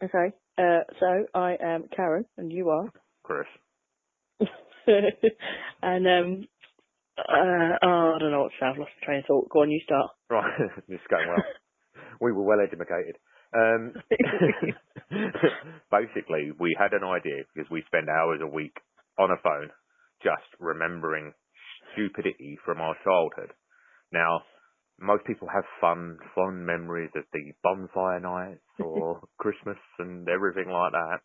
Okay. So I am Karen, and you are. Chris. And I don't know what to say. I've lost the train of thought. Go on, you start. Right, this is going well. We were well educated. Basically, we had an idea because we spend hours a week on a phone just remembering stupidity from our childhood. Now, most people have fond memories of the bonfire nights or Christmas and everything like that.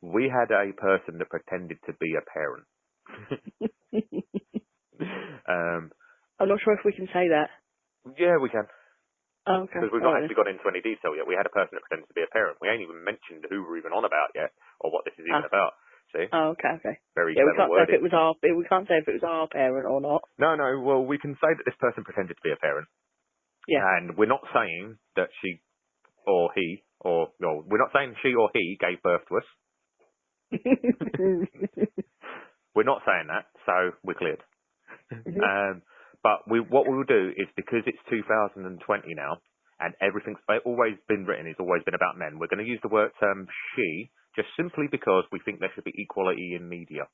We had a person that pretended to be a parent. I'm not sure if we can say that. Yeah, we can. Oh, okay. Because we've not actually got into any detail yet. We had a person that pretended to be a parent. We ain't even mentioned who we're even on about yet, or what this is even about. See? Oh, okay. Very Yeah, we clever can't say wording. if it was our. We can't say if it was our parent or not. No. Well, we can say that this person pretended to be a parent. Yeah. And we're not saying that she or he, or no, we're not saying she or he gave birth to us. We're not saying that, so we're cleared. But what we will do is, because it's 2020 now, and everything's always been written, it's always been about men, we're going to use the word she, just simply because we think there should be equality in media.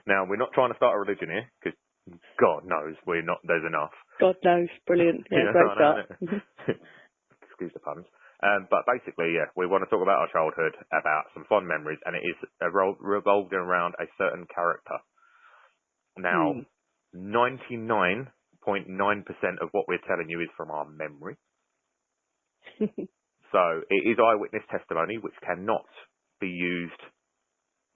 Now, we're not trying to start a religion here, because God knows we're not. There's enough. God knows. Brilliant. Yeah, great start. Excuse the puns. But basically, yeah, we want to talk about our childhood, about some fond memories, and it is revolved around a certain character. Now, 99.9% of what we're telling you is from our memory. So it is eyewitness testimony, which cannot be used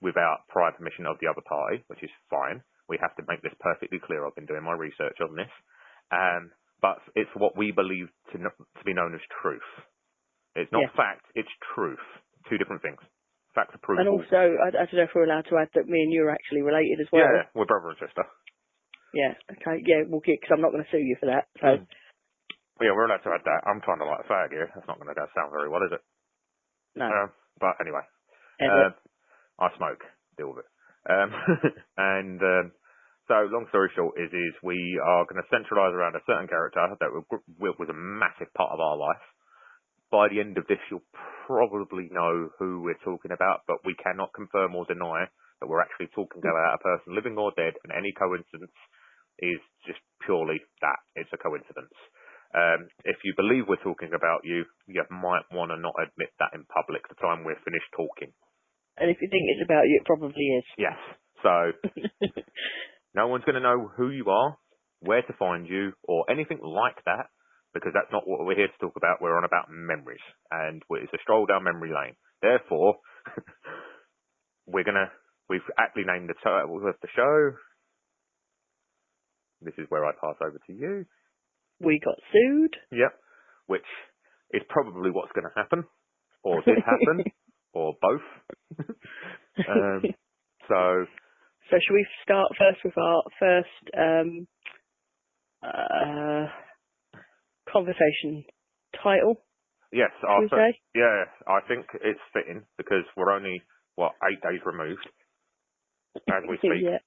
without prior permission of the other party, which is fine. We have to make this perfectly clear. I've been doing my research on this. But it's what we believe to be known as truth. It's not fact, it's truth. Two different things. Facts are provable. And also, I don't know if we're allowed to add that me and you are actually related as well. Yeah, we're brother and sister. Yeah, okay. Yeah, we'll get, because I'm not going to sue you for that. So. Yeah, we're allowed to add that. I'm trying to light a fag here. That's not going to sound very well, is it? No. But anyway. I smoke. Deal with it. So, long story short is we are going to centralise around a certain character that was a massive part of our life. By the end of this, you'll probably know who we're talking about, but we cannot confirm or deny that we're actually talking about a person living or dead, and any coincidence is just purely that. It's a coincidence. If you believe we're talking about you, you might want to not admit that in public the time we're finished talking. And if you think it's about you, it probably is. Yes. So, no one's going to know who you are, where to find you, or anything like that, because that's not what we're here to talk about. We're on about memories, and it's a stroll down memory lane. Therefore, we've aptly named the title of the show. This is where I pass over to you. We got sued. Yep. Which is probably what's going to happen, or did happen, or both. So should we start first with our first conversation title? Yes, yeah, I think it's fitting because we're only 8 days removed as we speak. Yeah.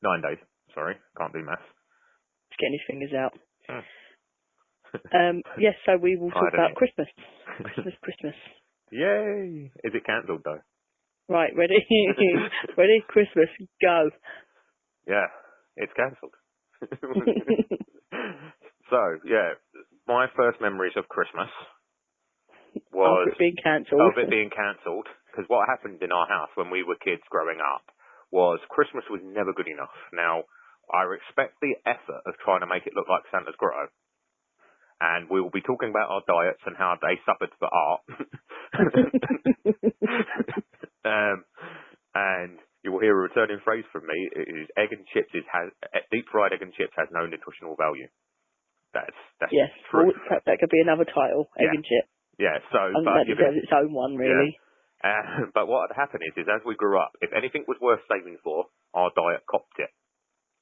9 days. Sorry, can't do maths. He's getting his fingers out. Yes, so we will talk about Christmas. Christmas. Yay! Is it cancelled though? Right, ready? Ready? Christmas, go. Yeah, it's cancelled. So, yeah, my first memories of Christmas was... Of it being cancelled. Of it being cancelled. Because what happened in our house when we were kids growing up was Christmas was never good enough. Now, I respect the effort of trying to make it look like Santa's Grotto. And we will be talking about our diets and how they suffered for art. And you will hear a returning phrase from me. It is deep fried egg and chips has no nutritional value. That's yes, true. Well, that could be another title, egg and chip. Yeah, so... that deserves its own one, really. Yeah. But what had happened is as we grew up, if anything was worth saving for, our diet copped it.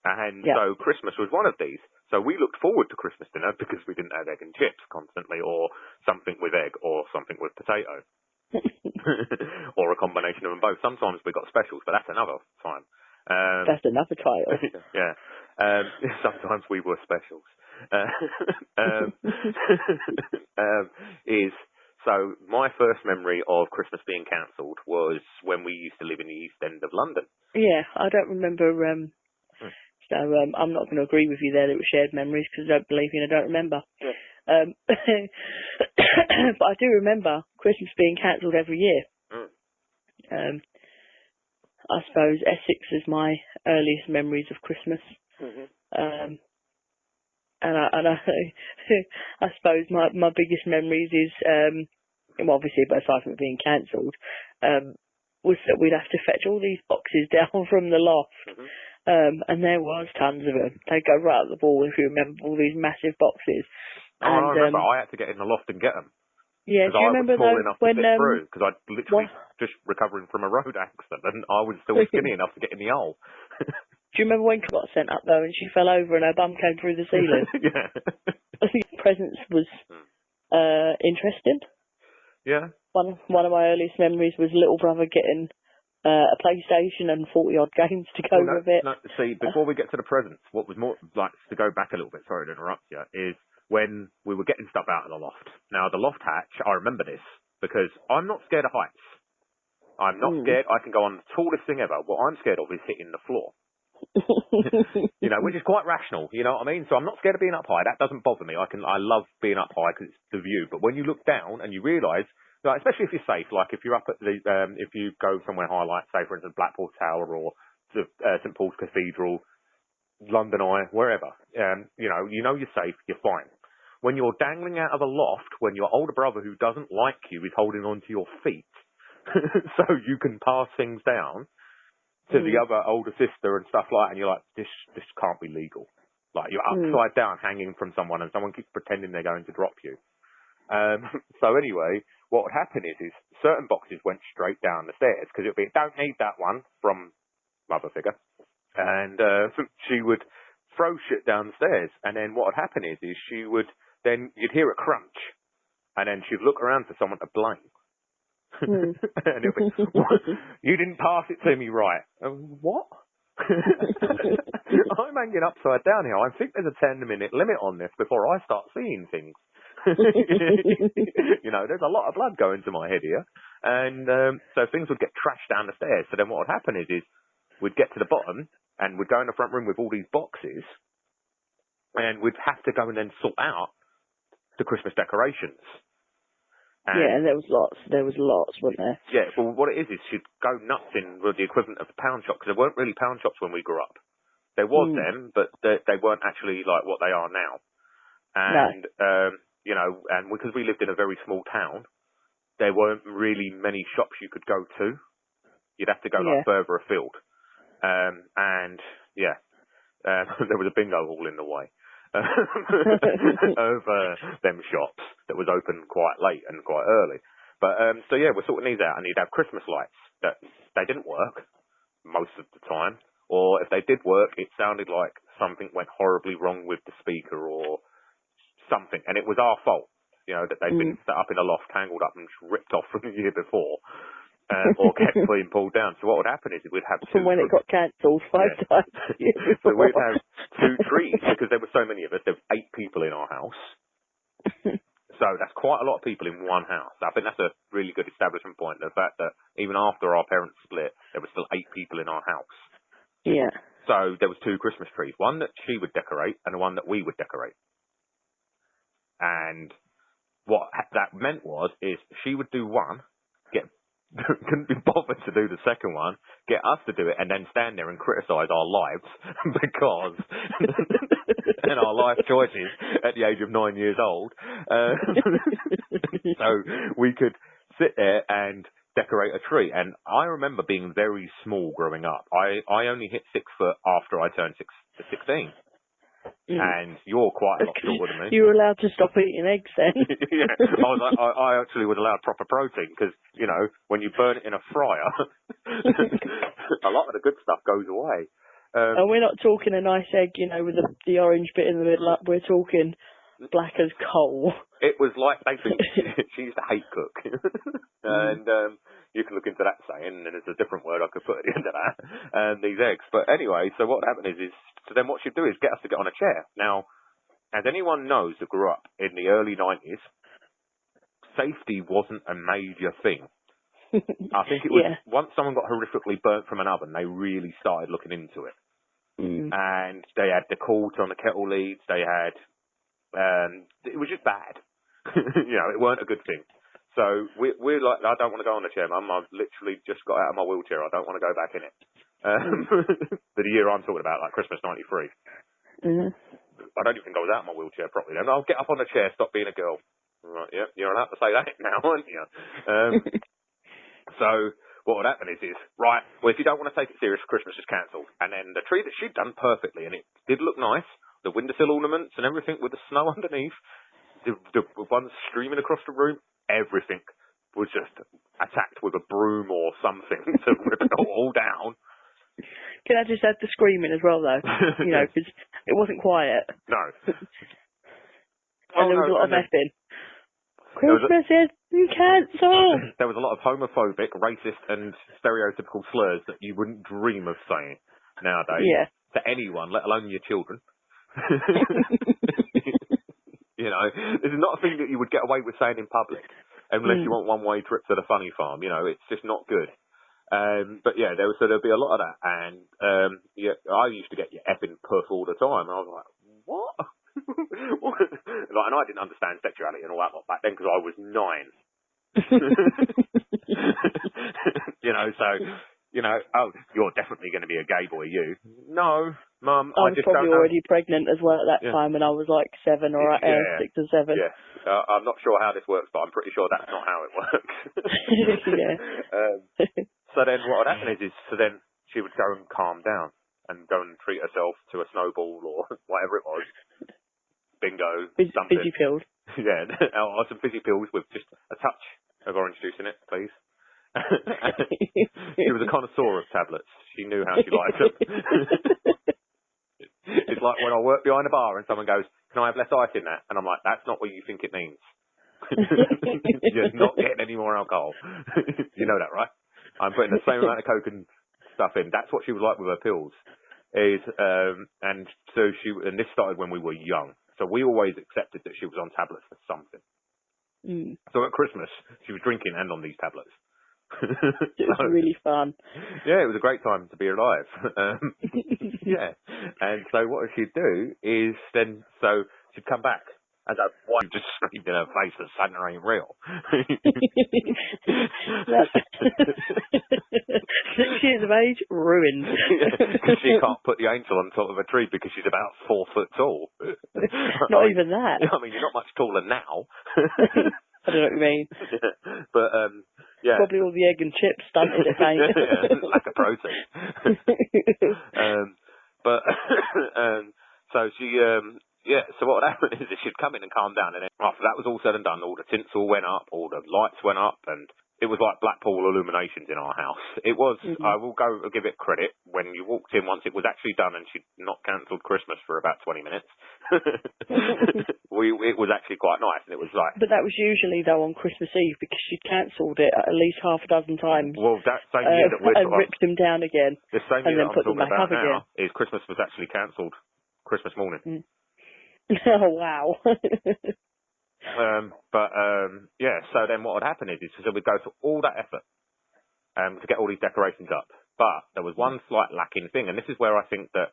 And so Christmas was one of these. So we looked forward to Christmas dinner because we didn't have egg and chips constantly, or something with egg, or something with potato. Or a combination of them both. Sometimes we got specials, but that's another time. That's another title. Yeah. Sometimes we were specials. um, is so my first memory of Christmas being cancelled was when we used to live in the East End of London. Yeah, I don't remember. So I'm not going to agree with you there that it was shared memories because I don't believe you and I don't remember. Yeah. But I do remember Christmas being cancelled every year. I suppose Essex is my earliest memories of Christmas. And I suppose my biggest memories is, well, obviously, but aside from it being cancelled, was that we'd have to fetch all these boxes down from the loft. And there was tons of them. They'd go right up the wall, if you remember, all these massive boxes. Oh, And, I remember. I had to get in the loft and get them. Yeah, do you remember I was small though, enough when, to fit through, because I'd literally just recovering from a road accident, and I was still skinny enough to get in the hole. Do you remember when she got sent up though, and she fell over and her bum came through the ceiling? Yeah. I think presents was interesting. Yeah. One of my earliest memories was little brother getting a PlayStation and 40-odd games to go with it. No, see, before we get to the presents, what was more, like, to go back a little bit, sorry to interrupt you, is when we were getting stuff out of the loft. Now, the loft hatch, I remember this, because I'm not scared of heights. I'm not scared. I can go on the tallest thing ever. What I'm scared of is hitting the floor. You know, which is quite rational, you know what I mean? So I'm not scared of being up high. That doesn't bother me. I love being up high because it's the view. But when you look down and you realise, like, especially if you're safe, like if you're up at the, if you go somewhere high, like say for instance Blackpool Tower or St Paul's Cathedral, London Eye, wherever, you know you're safe, you're fine. When you're dangling out of a loft, when your older brother who doesn't like you is holding onto your feet, so you can pass things down to the other older sister and stuff like that, and you're like, this can't be legal. Like, you're upside down hanging from someone and someone keeps pretending they're going to drop you. So anyway, what would happen is certain boxes went straight down the stairs because it would be, don't need that one from mother figure. And she would throw shit down the stairs. And then what would happen is you'd hear a crunch and then she'd look around for someone to blame. And it'll be, what? You didn't pass it to me right. What? I'm hanging upside down here. I think there's a 10-minute limit on this before I start seeing things. You know, there's a lot of blood going to my head here. And so things would get trashed down the stairs. So then what would happen is we'd get to the bottom and we'd go in the front room with all these boxes and we'd have to go and then sort out the Christmas decorations. And there was lots, wasn't there? Yeah, well, what it is she'd go nuts in with the equivalent of a pound shop, because there weren't really pound shops when we grew up. There was them, but they weren't actually like what they are now. And, you know, and because we lived in a very small town, there weren't really many shops you could go to. You'd have to go like further afield. And, yeah, there was a bingo hall in the way. Of them shops that was open quite late and quite early. But so yeah, we're sorting these out, and you'd have Christmas lights that they didn't work most of the time, or if they did work, it sounded like something went horribly wrong with the speaker or something, and it was our fault, you know, that they'd been set up in a loft, tangled up and ripped off from the year before. Or kept being pulled down. So what would happen is we'd have two... From when it got cancelled 5 times. So we'd have 2 trees, because there were so many of us. There were 8 people in our house. So that's quite a lot of people in one house. I think that's a really good establishment point, the fact that even after our parents split, there were still 8 people in our house. Yeah. So there was 2 Christmas trees, one that she would decorate and one that we would decorate. And what that meant is she would do one, couldn't be bothered to do the second one, get us to do it, and then stand there and criticise our lives because and our life choices at the age of 9 years old. So we could sit there and decorate a tree. And I remember being very small growing up. I only hit 6 foot after I turned 16. And you're quite a lot shorter than me. You were allowed to stop eating eggs then. Yeah, I actually was allowed proper protein because, you know, when you burn it in a fryer, a lot of the good stuff goes away. And we're not talking a nice egg, you know, with the orange bit in the middle. We're talking black as coal. It was like basically she used to hate cook. And you can look into that saying, and there's a different word I could put at the end of that, and these eggs. But anyway, so what happened is so then what she'd do is get us to get on a chair. Now, as anyone knows that grew up in the early 90s, safety wasn't a major thing. I think it was once someone got horrifically burnt from an oven, they really started looking into it. And they had the cords on the kettle leads. They had, it was just bad. It weren't a good thing. So we're like, I don't want to go on the chair, Mum. I've literally just got out of my wheelchair. I don't want to go back in it. For the year I'm talking about, like Christmas '93. I don't even think I was out of my wheelchair properly then. I'll get up on the chair, stop being a girl. Right, yeah, you're allowed to say that now, aren't you? So what would happen is, right, well, if you don't want to take it serious, Christmas is cancelled. And then the tree that she'd done perfectly, and it did look nice, the windowsill ornaments and everything with the snow underneath, the ones streaming across the room, everything was just attacked with a broom or something to rip it all down. Can I just add the screaming as well, though? Because it wasn't quiet. No. And there was a lot of effing. Christmas is cancelled. There was a lot of homophobic, racist, and stereotypical slurs that you wouldn't dream of saying nowadays to anyone, let alone your children. This is not a thing that you would get away with saying in public unless you want one-way trip to the funny farm. It's just not good. But yeah, there'd be a lot of that, and I used to get your effing puff all the time. And I was like, what? And I didn't understand sexuality and all that lot back then because I was 9. Oh, you're definitely going to be a gay boy, you. No, Mum, I just probably don't know. already pregnant as well at that time when I was like 7 or 6 or 7. Yeah, I'm not sure how this works, but I'm pretty sure that's not how it works. So then what would happen is so then she would go and calm down and go and treat herself to a snowball or whatever it was. Bingo, something. Fizzy pills. Yeah, or some fizzy pills with just a touch of orange juice in it, please. She was a connoisseur of tablets. She knew how she liked them. It's like when I work behind a bar and someone goes, "Can I have less ice in that?" And I'm like, "That's not what you think it means. You're not getting any more alcohol." You know that, right? I'm putting the same amount of Coke and stuff in. That's what she was like with her pills. And this started when we were young. So we always accepted that she was on tablets for something. So at Christmas, she was drinking and on these tablets. It was really fun. Yeah, it was a great time to be alive. Yeah. And so what she'd do is so she'd come back and that one just screamed in her face that Santa ain't real. 6 years of age, ruined. Because she can't put the angel on top of a tree because she's about 4 foot tall. Not even that. I mean, you're not much taller now. I don't know what you mean. But, yeah. Probably all the egg and chips stunted it, mate. Lack of protein. So she, so what would happen is she'd come in and calm down, and then after that was all said and done, all the tinsel went up, all the lights went up, and it was like Blackpool Illuminations in our house. It was, I will give it credit, when you walked in once it was actually done and she'd not cancelled Christmas for about 20 minutes, it was actually quite nice, and it was like... But that was usually, though, on Christmas Eve, because she'd cancelled it at least half a dozen times. Well, that same year that we're... And ripped them down again. The same year that I'm talking about now is Christmas was actually cancelled Christmas morning. Oh, wow. So then what would happen is so we'd go to all that effort to get all these decorations up. But there was one slight lacking thing, and this is where I think that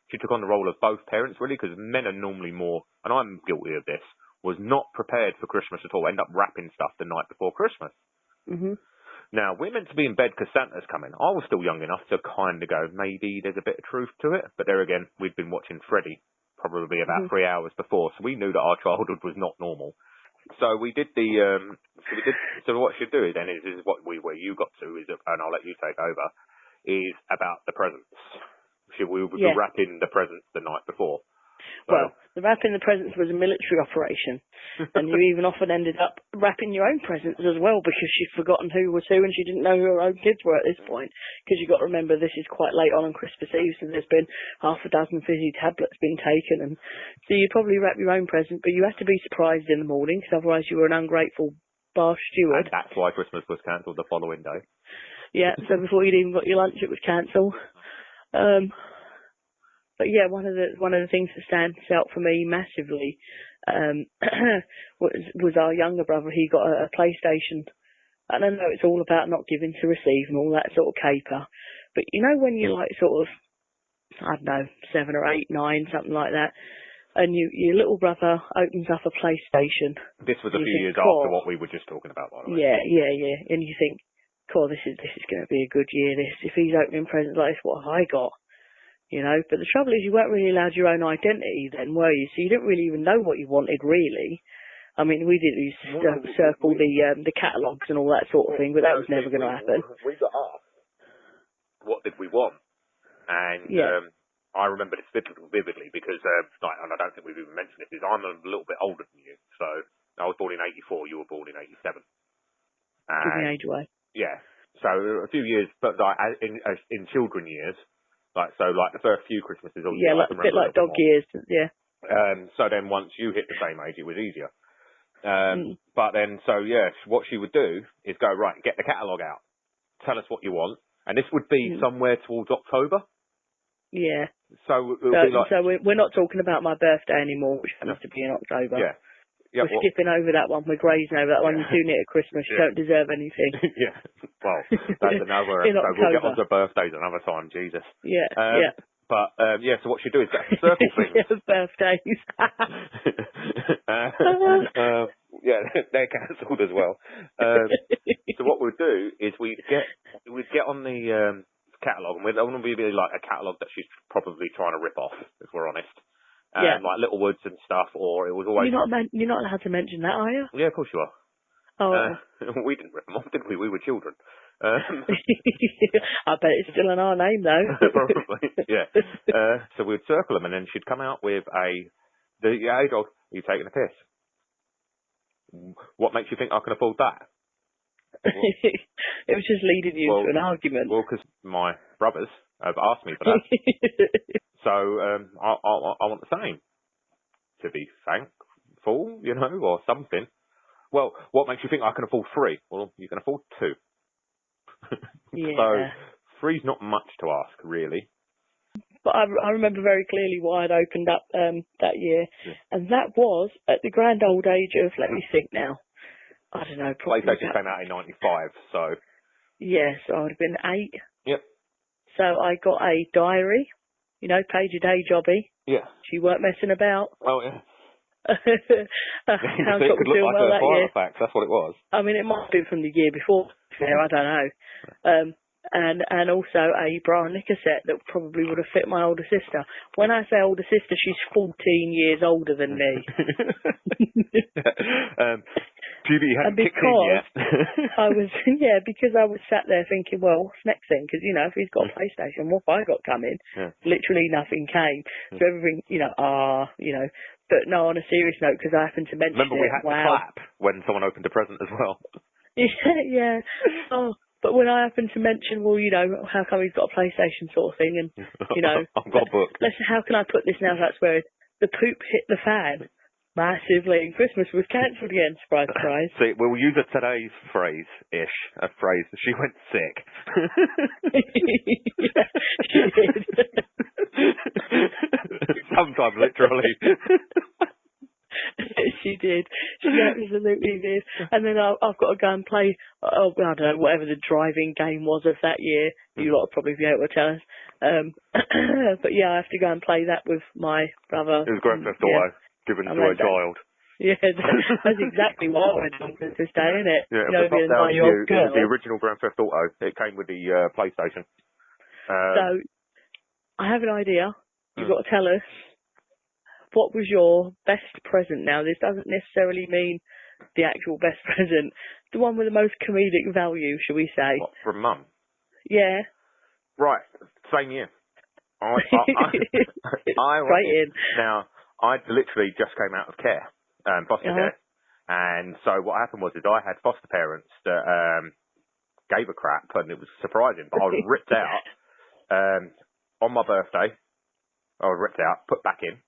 she took on the role of both parents, really, because men are normally more, and I'm guilty of this, was not prepared for Christmas at all, end up wrapping stuff the night before Christmas. Now, we're meant to be in bed because Santa's coming. I was still young enough to kind of go, maybe there's a bit of truth to it. But there again, we'd been watching Freddy probably about 3 hours before, so we knew that our childhood was not normal. So we did so what she'd do then is what where you got to is, and I'll let you take over, is about the presents. We would be wrapping the presents the night before. So. Well, the wrapping the presents was a military operation, and you even often ended up wrapping your own presents as well because she'd forgotten who was who and she didn't know who her own kids were at this point. Because you've got to remember this is quite late on Christmas Eve, so there's been half a dozen fizzy tablets being taken, and so you'd probably wrap your own present, but you had to be surprised in the morning because otherwise you were an ungrateful bar steward. And that's why Christmas was cancelled the following day. Yeah, so before you'd even got your lunch, it was cancelled. But yeah, one of the things that stands out for me massively was our younger brother. He got a PlayStation. And I know it's all about not giving to receive and all that sort of caper. But you know when you're like sort of, I don't know, 7 or 8, 9, something like that, and your little brother opens up a PlayStation. This was a few years after what we were just talking about, by the way. Yeah. And you think, cool, this is going to be a good year. If he's opening presents like this, what have I got? You know, but the trouble is you weren't really allowed your own identity then, were you? So you didn't really even know what you wanted, really. I mean, we did used to circle the catalogues and all that sort of thing, but that was never going to happen. We got asked, what did we want? And I remember this vividly because, and I don't think we've even mentioned it, because I'm a little bit older than you. So I was born in 84, you were born in 87. Give me age away. Yeah. So a few years, but like in children years, like the first few Christmases, obviously, like a bit like dog years, yeah. So then once you hit the same age, it was easier. But then, what she would do is go, right, get the catalogue out, tell us what you want, and this would be somewhere towards October. Yeah. So it'll be like, so we're not talking about my birthday anymore, which happens to be in October. Yeah. We're skipping over that one. We're grazing over that one. You're too near Christmas. You don't deserve anything. Yeah. Well, that's another episode. We'll get on to birthdays another time. Jesus. Yeah. But so what she do is get a circle thing. Birthdays. They're cancelled as well. So what we'd do is we'd get on the catalogue, and we'd only be like a catalogue that she's probably trying to rip off, if we're honest. Like Littlewoods and stuff, or it was always... You're not allowed to mention that, are you? Yeah, of course you are. Oh. We didn't rip them off, did we? We were children. I bet it's still in our name, though. Probably, yeah. So we'd circle them, and then she'd come out with hey dog, are you taking a piss? What makes you think I can afford that? It was just leading you to an argument. Well, because my brothers have asked me for that. So I want the same. To be thankful, or something. Well, what makes you think I can afford 3? Well, you can afford 2. Yeah. So 3's not much to ask, really. But I remember very clearly why I'd opened up that year, and that was at the grand old age of, let me think now, I don't know, probably... PlayStation came out in 95, so... Yes, I would have been 8. Yep. So I got a diary, paid your day jobby. Yeah. She weren't messing about. Oh, yeah. House it could look like a fire fact, that's what it was. I mean, it might have been from the year before, I don't know. And also a bra and knicker set that probably would have fit my older sister. When I say older sister, she's 14 years older than me. Judy hadn't kicked in yet. because I was sat there thinking, well, what's next thing? Because, if he's got a PlayStation, what have I got coming? Yeah. Literally nothing came. So everything, but no, on a serious note, because I happened to mention Remember we had to clap when someone opened a present as well. Yeah. Oh. But when I happened to mention, well, how come he's got a PlayStation sort of thing, and, I've got a book. How can I put this now? That's where the poop hit the fan massively, and Christmas was cancelled again, surprise, surprise. See, we'll use today's phrase-ish, a phrase, she went sick. Yeah, she did. Sometimes, literally. She did. She absolutely did. And then I've got to go and play, I don't know, whatever the driving game was of that year. You lot will probably be able to tell us. But yeah, I have to go and play that with my brother. It was Grand Theft Auto, given to a child. Yeah, that's exactly what I went on Christmas Day, isn't it? Yeah, being a 9-year-old girl. It was the original Grand Theft Auto. It came with the PlayStation. So, I have an idea. You've got to tell us, what was your best present? Now, this doesn't necessarily mean the actual best present. The one with the most comedic value, shall we say? What, from Mum? Yeah. Right, same year. I Now, I literally just came out of care, foster care. And so what happened was I had foster parents that gave a crap, and it was surprising, but I was ripped out on my birthday. I was ripped out, put back in.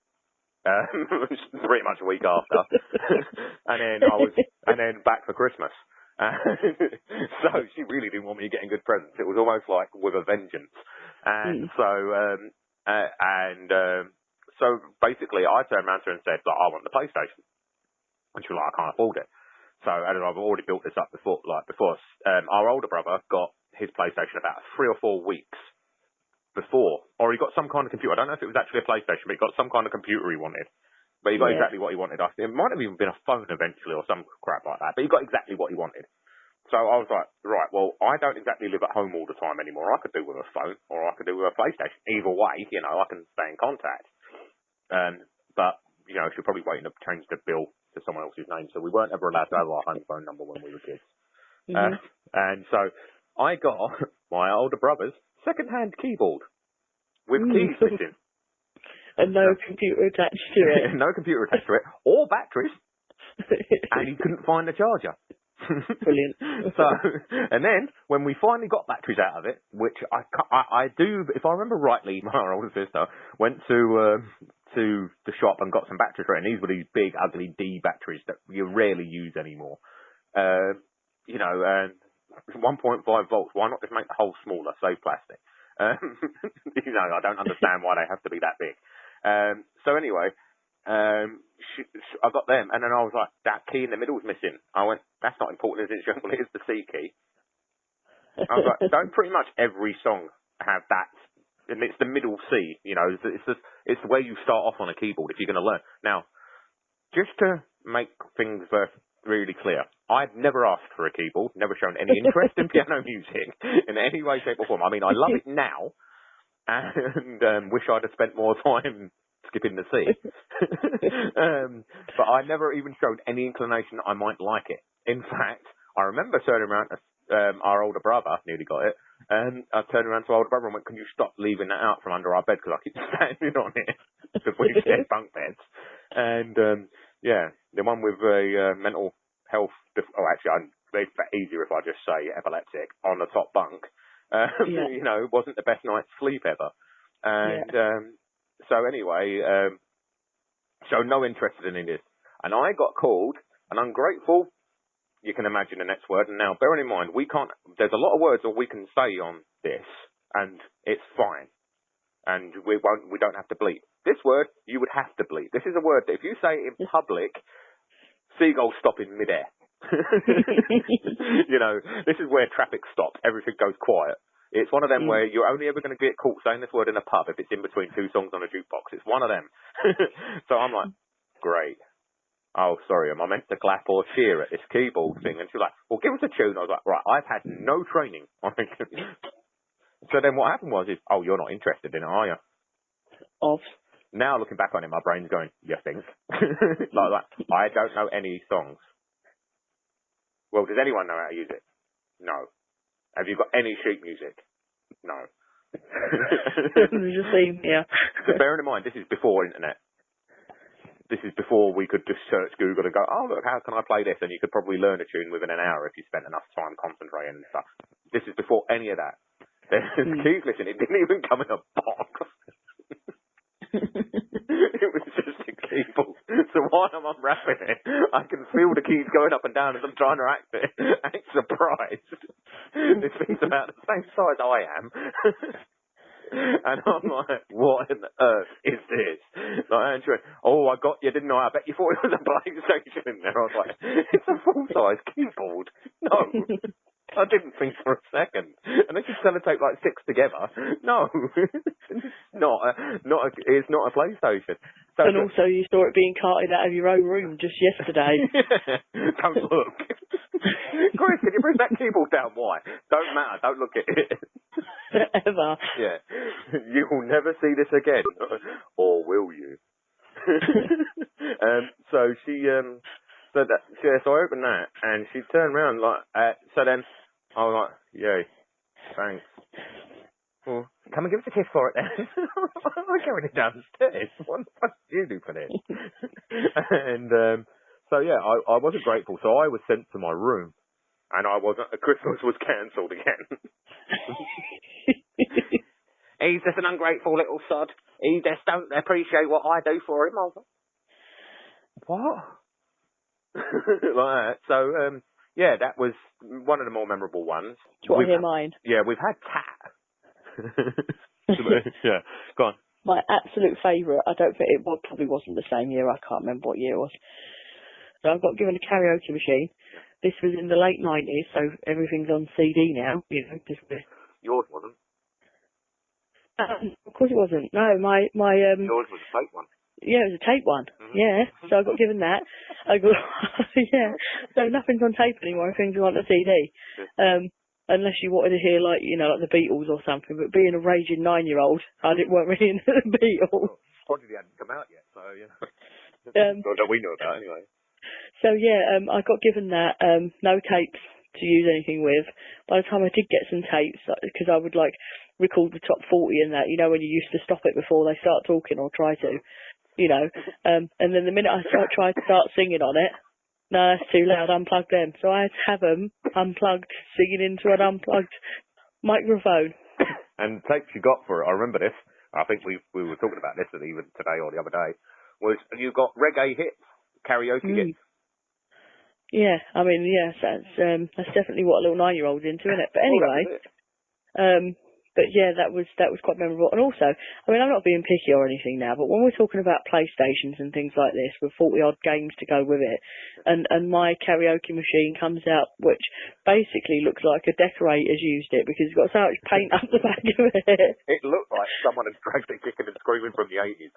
Pretty much a week after, and then back for Christmas. So she really didn't want me getting good presents. It was almost like with a vengeance. And so So basically, I turned around to her and said, like, I want the PlayStation. And she was like, I can't afford it. So, and I've already built this up before. Our older brother got his PlayStation about 3 or 4 weeks before, or he got some kind of computer. I don't know if it was actually a PlayStation, but he got some kind of computer he wanted. But he got exactly what he wanted. It might have even been a phone eventually or some crap like that, but he got exactly what he wanted. So I was like, right, well, I don't exactly live at home all the time anymore. I could do with a phone, or I could do with a PlayStation. Either way, I can stay in contact. But, she'll probably wait to change the bill to someone else's name. So we weren't ever allowed to have our home phone number when we were kids. Mm-hmm. And so I got my older brother's second-hand keyboard with keys missing. And no computer attached to it. No computer attached to it, or batteries. And he couldn't find the charger. Brilliant. And then when we finally got batteries out of it, which I do, if I remember rightly, my older sister went to the shop and got some batteries for it, and these were these big, ugly D batteries that you rarely use anymore. And 1.5 volts. Why not just make the hole smaller? Save plastic. I don't understand why they have to be that big. So anyway. I got them, and then I was like, that key in the middle is missing. I went, that's not important, is it? Well, it is the C key. I was like, don't pretty much every song have that? And it's the middle C, it's the way you start off on a keyboard if you're going to learn. Now, just to make things really clear, I'd never asked for a keyboard, never shown any interest in piano music in any way, shape or form. I mean, I love it now, and wish I'd have spent more time skipping the C. But I never even showed any inclination I might like it. In fact, I remember turning around to our older brother, nearly got it, and I turned around to our older brother and went, can you stop leaving that out from under our bed because I keep standing on it because we share bunk beds. And the one with a mental health, actually, it's easier if I just say epileptic, on the top bunk, wasn't the best night's sleep ever. And so anyway, so no interest in this. And I got called an ungrateful, you can imagine the next word. And now, bearing in mind, there's a lot of words that we can say on this, and it's fine. And we don't have to bleep. This word, you would have to bleep. This is a word that if you say it in public, seagulls stop in midair. This is where traffic stops. Everything goes quiet. It's one of them where you're only ever going to get caught saying this word in a pub if it's in between 2 songs on a jukebox. It's one of them. So I'm like, great. Oh, sorry, am I meant to clap or cheer at this keyboard thing? And she's like, well, give us a tune. I was like, right, I've had no training. So then what happened was, oh, you're not interested in it, are you? Now looking back on it, my brain's going, you think? like that. I don't know any songs. Well, does anyone know how to use it? No. Have you got any sheet music? No. Just saying, yeah. So bearing in mind, this is before internet. This is before we could just search Google and go, oh, look, how can I play this? And you could probably learn a tune within an hour if you spent enough time concentrating and stuff. This is before any of that. Keep listening. It didn't even come in a box. It was just a keyboard. So while I'm unwrapping it, I can feel the keys going up and down as I'm trying to act surprised. This thing's about the same size I am. And I'm like, what on earth is this? Like, Andrew, I got you, didn't I? I bet you thought it was a PlayStation in there. I was like, it's a full-size keyboard. No. I didn't think for a second. And they just sellotape like 6 together. No. It's not a PlayStation. So, and also you saw it being carted out of your own room just yesterday. Don't look. Chris, can you bring that keyboard down? Why? Don't matter. Don't look at it. Ever. Yeah. You will never see this again. Or will you? So she, so I opened that and she turned around so then I was like, yay, thanks. Well, come and give us a kiss for it then. I'm carrying it downstairs. What the fuck did you do for this? And so yeah, I wasn't grateful. So I was sent to my room, and Christmas was cancelled again. He's just an ungrateful little sod. He just don't appreciate what I do for him. I was like, what? Like that. So yeah, that was one of the more memorable ones. Do you want to hear mine? Yeah, we've had Tat. Yeah, go on. my absolute favourite, I don't think probably wasn't the same year, I can't remember what year it was. So I got given a karaoke machine. This was in the late 90s, so everything's on CD now, you know. Yours wasn't? Of course it wasn't. No, my Yours was a fake one. Yeah, it was a tape one. Mm-hmm. Yeah, so I got given that. I got yeah. So nothing's on tape anymore. Everything's on a CD. Unless you wanted to hear like the Beatles or something. But being a raging 9-year-old, I weren't really into the Beatles. Prodigy hadn't come out yet, so that we know about anyway. So yeah, I got given that. No tapes to use anything with. By the time I did get some tapes, because I would like record the top 40 and that, when you used to stop it before they start talking or try to, and then the minute I tried to start singing on it, no, that's too loud, unplug them. So I had to have them unplugged, singing into an unplugged microphone. And tapes you got for it, I remember this, I think we were talking about this even today or the other day, was you got reggae hits, karaoke hits. Yeah, I mean, yes, that's definitely what a little 9-year-old's into, isn't it? But anyway, but yeah, that was quite memorable. And also, I mean, I'm not being picky or anything now, but when we're talking about PlayStations and things like this, with 40-odd games to go with it, and my karaoke machine comes out, which basically looks like a decorator's used it because it's got so much paint up the back of it. It looked like someone had dragged it kicking and screaming from the 80s.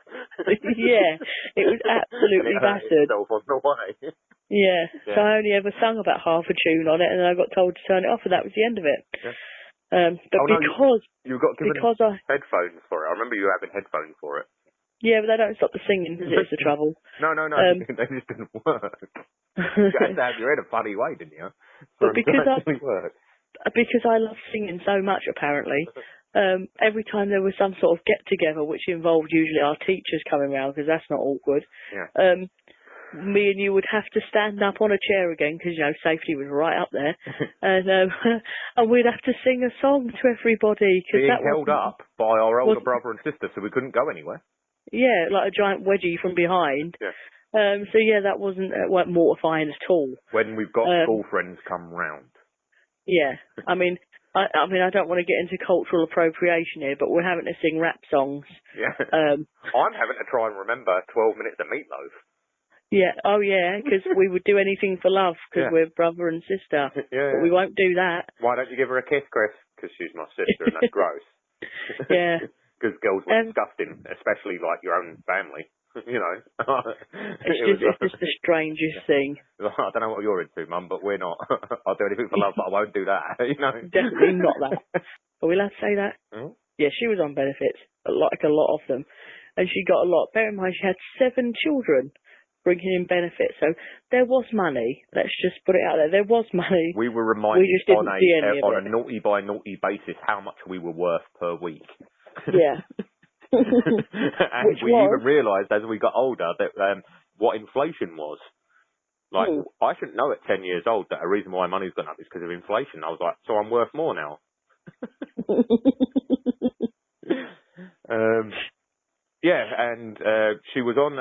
Yeah, it was absolutely battered. Itself on the way. Yeah, so I only ever sung about half a tune on it, and then I got told to turn it off, and that was the end of it. Yeah. But you got given headphones for it. I remember you having headphones for it. Yeah, but they don't stop the singing, because it's the trouble. No, they just didn't work. You had to have your head a funny way, didn't you? But because I love singing so much, apparently, every time there was some sort of get-together, which involved usually our teachers coming round, because that's not awkward, me and you would have to stand up on a chair again, because, safety was right up there, and we'd have to sing a song to everybody. Being held up by our older brother and sister, so we couldn't go anywhere. Yeah, like a giant wedgie from behind. Yeah. So yeah, that wasn't mortifying at all. When we've got school friends come round. Yeah, I mean, I don't want to get into cultural appropriation here, but we're having to sing rap songs. Yeah. I'm having to try and remember 12 Minutes of Meatloaf. Yeah, oh yeah, because we would do anything for love, because we're brother and sister. Yeah. But we won't do that. Why don't you give her a kiss, Chris? Because she's my sister and that's gross. Yeah. Because girls were disgusting, especially like your own family. It's just the strangest thing. I don't know what you're into, Mum, but we're not. I'll do anything for love, but I won't do that. Definitely not that. Are we allowed to say that? Mm-hmm. Yeah, she was on benefits, like a lot of them, and she got a lot. Bear in mind, she had 7 children bringing in benefits, so there was money. Let's just put it out there. There was money. We were reminded on a naughty by naughty basis how much we were worth per week. Yeah. And we even realised as we got older that what inflation was. Like, I shouldn't know at 10 years old that a reason why money's gone up is because of inflation. I was like, so I'm worth more now. Yeah, and she was on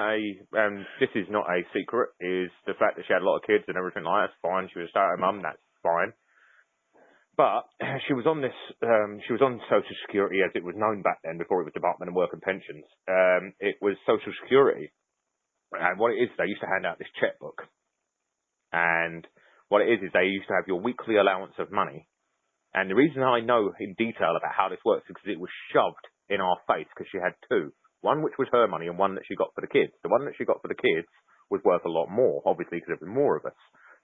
this is not a secret, is the fact that she had a lot of kids and everything like that. That's fine. She was a stay-at-home mum, that's fine. But she was on she was on Social Security as it was known back then, before it was Department of Work and Pensions. It was Social Security. And what it is, they used to hand out this checkbook. And what it is they used to have your weekly allowance of money. And the reason I know in detail about how this works is because it was shoved in our face, because she had 2. One which was her money and one that she got for the kids. The one that she got for the kids was worth a lot more, obviously, because there was more of us.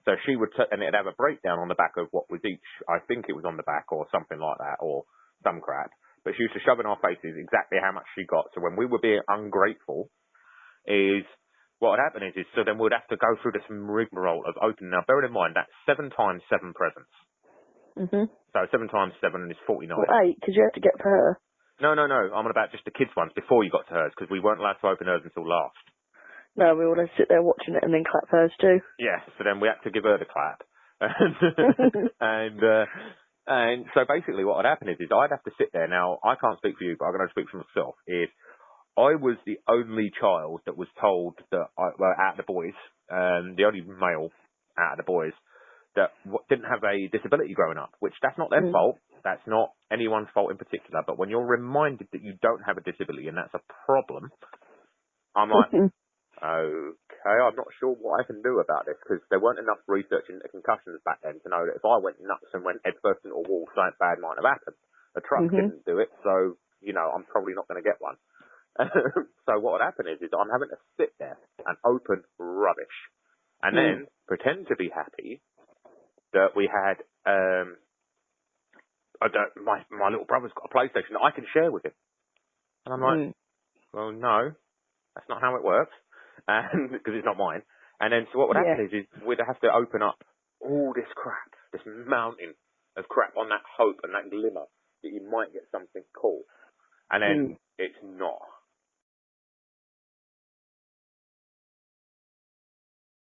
So she would, and it'd have a breakdown on the back of what was each, I think it was on the back or something like that, or some crap. But she used to shove in our faces exactly how much she got. So when we were being ungrateful, what would happen is so then we'd have to go through this rigmarole of opening. Now, bear in mind, that's 7 times 7 presents. Mm-hmm. So 7 times 7 is 49. Well, 8, because you have to get for her. No. I'm on about just the kids' ones before you got to hers, because we weren't allowed to open hers until last. No, we all had to sit there watching it and then clap hers too. Yeah, so then we had to give her the clap. and so basically what would happen is I'd have to sit there. Now, I can't speak for you, but I'm going to speak for myself. If I was the only child that was told that, out of the boys, the only male out of the boys, that didn't have a disability growing up, which that's not their fault. That's not anyone's fault in particular, but when you're reminded that you don't have a disability and that's a problem, I'm like, okay, I'm not sure what I can do about this, because there weren't enough research into concussions back then to know that if I went nuts and went headfirst into a wall, something bad might have happened. The truck didn't do it, so, I'm probably not going to get one. So what would happen is I'm having to sit there and open rubbish and then pretend to be happy that we had, my little brother's got a PlayStation that I can share with him. And I'm like, well, no, that's not how it works, because it's not mine. And then, so what would happen is we'd have to open up all this crap, this mountain of crap on that hope and that glimmer that you might get something cool. And then